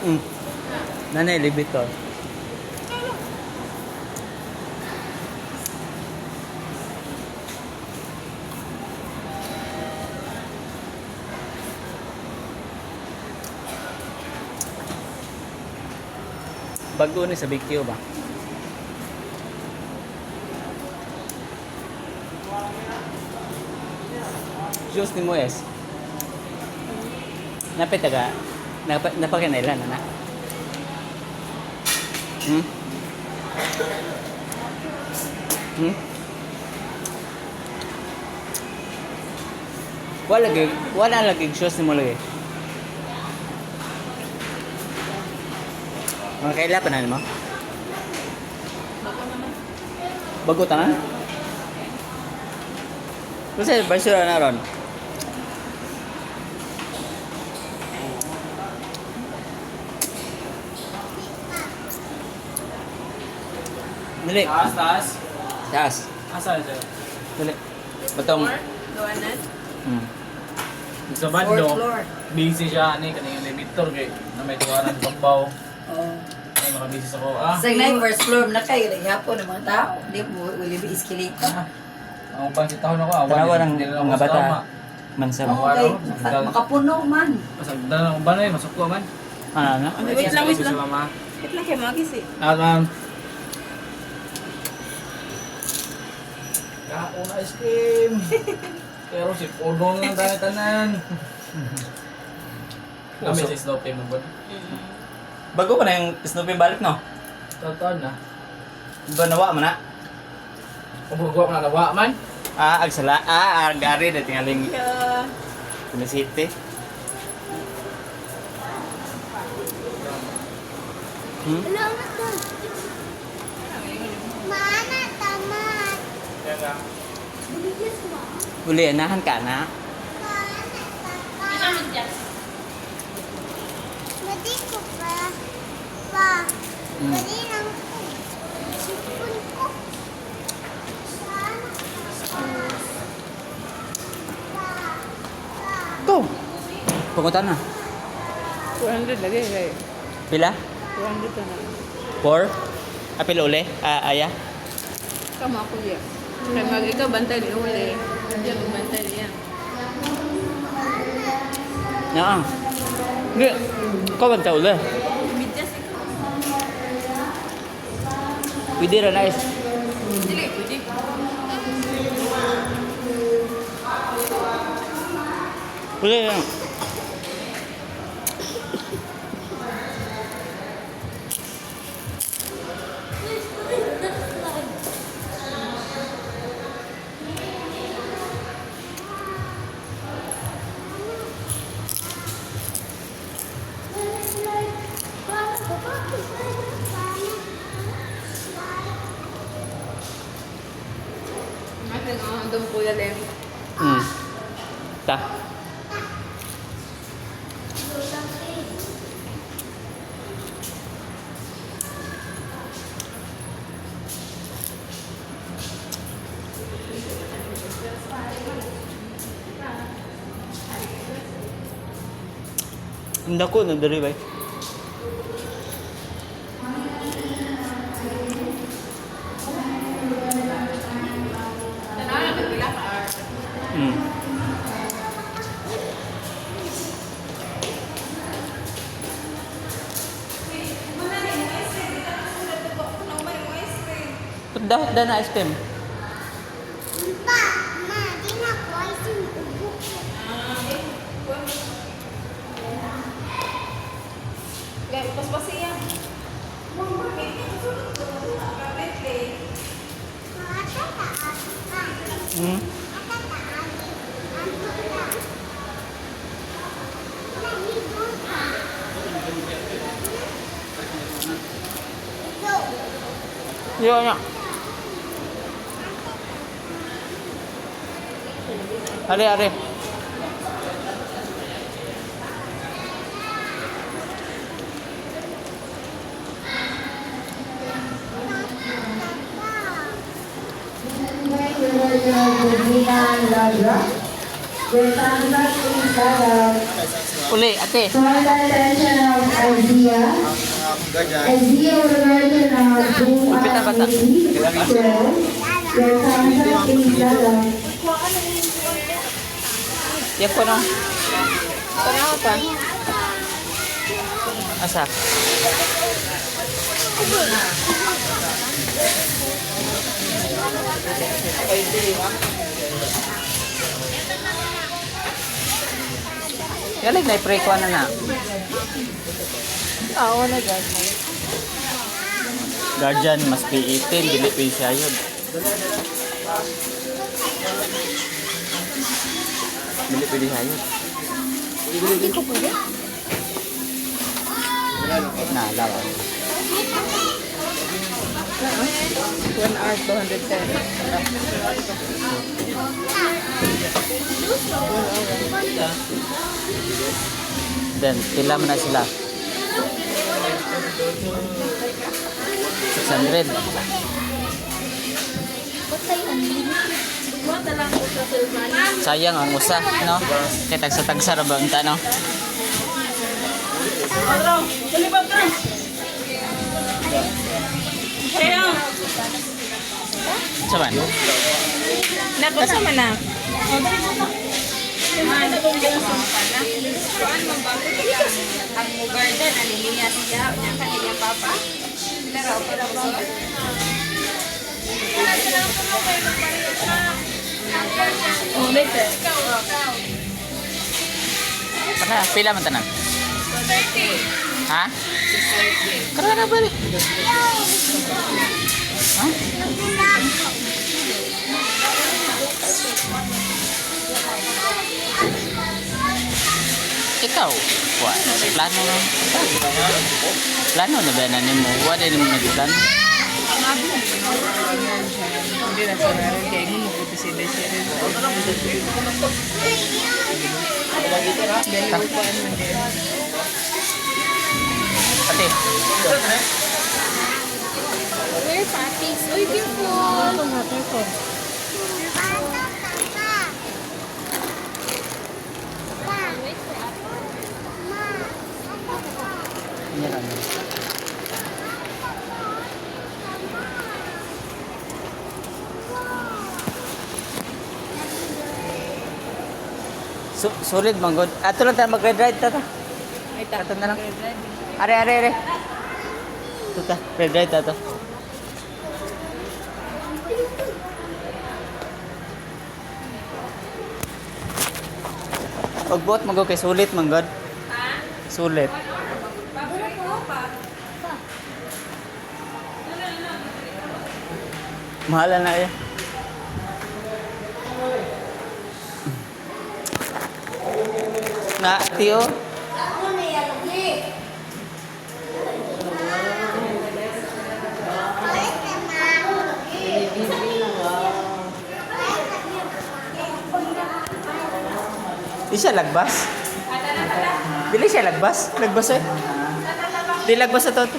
Hmm. Nanay, libitor. Bago ni sa BQ ba? Shoes ni Moes. Napitaga. Napakinailan na. Hmm? Hmm? Wala lagi shoes ni mo lagi. Mga kailapan mo? Bago tanan? Kasi basura na ron. Dali. Taas. Taas. Asa siya? Dali. Batong. Gawanan? Hmm. Sa Fourth bando, floor. busy siya ni kanina elevator kay na may tuwaran pagbaw. Oh. Ay makabisi sa ko. Ah. Sa na first floor na kayo, hapon ng mga tao. Hindi mo uli ba escalator. Ang pansit taon ako awan. Tanawa ng Hindi na ako mga bata. kasama. Mansam. Oo, okay. Makapuno man. Pasagdan ng banay, masuk ko man. Ano? Wait lang, wait Sa lang. mama. Wait lang kayo magisi. Kauna ice cream. Pero si Podong lang tayo tanan. Kami si Snoopy mo ba? Bago pa na yung Snoopy balik, no? Totoo na. Ba nawa man na? Kumugwa ko na nawa man. Agsala. Gari na tingaling City. Hmm? Mana tamat. Yan nga. Uli, anahan ka na. Jadi ko pa. Hmm. Jadi lang ko. Sipon ko. Go! Pumunta na. 200 lagi kayo. Pila? 200 na. 4? Pila uli? Aya? Kama ako yan. Kaya mag ikaw bantay ni uli. Hindi ako bantay niya. Nga. Hindi. Ikaw ba sa uli? Bidyas ikaw. Pwede rin nice. Dili, pwede. Uli lang. Atin ang doon po yan. Hmm. Ta. Hindi ko nandari ba? Tanaw na pagpila ka. Hmm. Dah na ice cream. Pa, ma, di na ko ay sinubuk. Gaya, pas-pas yan. Ata taas pa. Hmm. Ata taas. Ano na? Nahibot ka. Ito. Yo nya. Are. Your thumbs up is bawal. Uli, ate. So, the attention of Azia. Azia will learn to bring Lupit na up bata. baby. So, your thumbs up is bawal. Yan ko no. Tanaw pa. Asa? Galing na i-pray ko na. Oo na dyan. Guardian must be eaten, dili pa siya yun. Dili pa siya yun. Hindi ko pwede. Na, lawa. 1 hour, 210. Then, pila mo na sila. 600. Sayang ang usa, no? Kaya tagsa-tagsa ra ba ang tano? Saman? Nakasama na. Ang garden, aliliya siya, niya kanya papa. Pero, pero, Para, pila man tanan? 30. Ha? Kara na balik. Ha? Ikaw, wa, plano na. Plano na ba na nimo? Wa din mo nagplano. Hindi na sa narin kaya mo mabuti si Desiree. Dahil upaan man din. Ate, Where puppies? Uy, beautiful. Ito nga, ito. ini lang. Sulit manggod. Ato lang tayo mag-ride ta. Ay, Ato na lang. Are. Ito ta, ride ta to. Pagbuot mag kay sulit manggod. Sulit. Mahala na eh. Na, tiyo. Di siya lagbas. Dili siya lagbas. Lagbas eh. Di lagbas sa toto.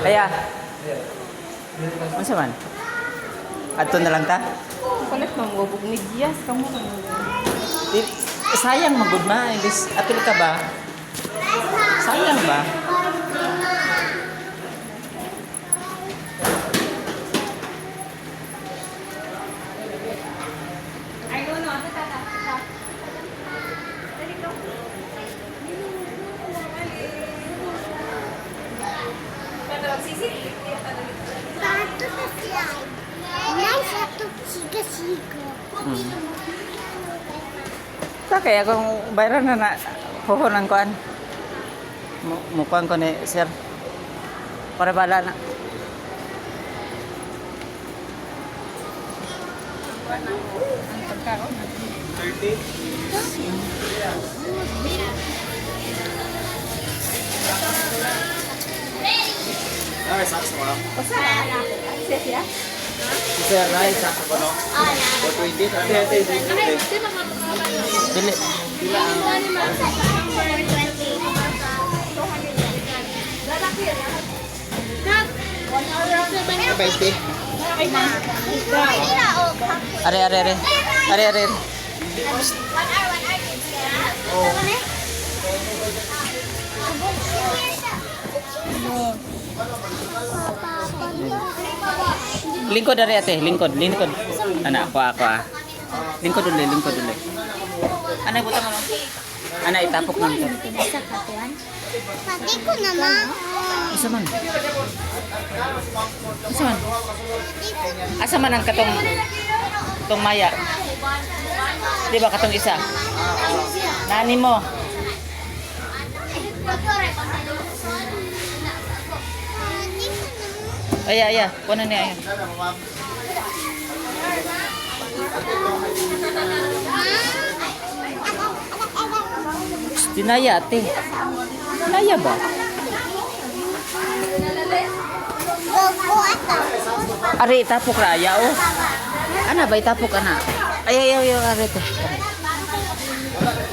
Kaya. Ano man? Ato na lang ta? Kulit mong gubog ni Gias. Kamu na Sayang magud ma. Imbis atul ka ba? Sayang ba? Pato sa slide. Nice ato siga-siga. Ta kaya kung bayran na puhunan ko an. Mukuhan ko ni sir. Para bala na. ang pagkaon. 30. Ay, sakto mo. Basta na. Access ya? Sir, ay, sakto ko no. 420. Ate. Dili. Lalaki. 20. Are, are, are. Are, are, are. 1 hour, 1 hour. Lingkod dari ate, lingkod, lingkod. Anak ako ah. Lingkod ulit, lingkod ulit. Ana butang ano? Ana itapok nang ito. Pati ko naman. Asa man? Asa man? Asa man ang katong maya? Di ba katong isa? Nani mo? Aya, aya. Kuno niya ayan. Dinaya ate. Dinaya ba? Gogo ata. Ari itapok raya oh. Ana ba itapok ana? Ay ayaw ayaw ari to.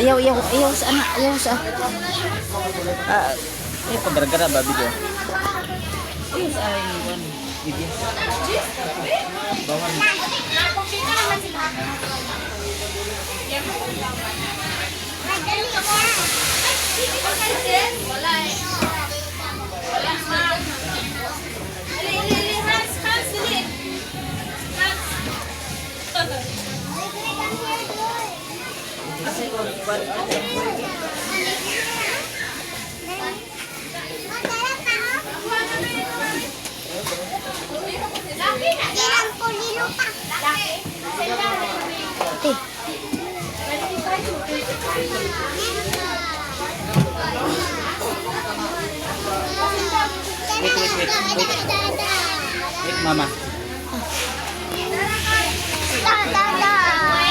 Ayaw ayaw ayaw sa ana, ayaw sa. Pagaragara ba video? Yes, ay one video. Bawan. Madali ka. Ilang po lilo pa. Wait, wait, wait. Wait, mama.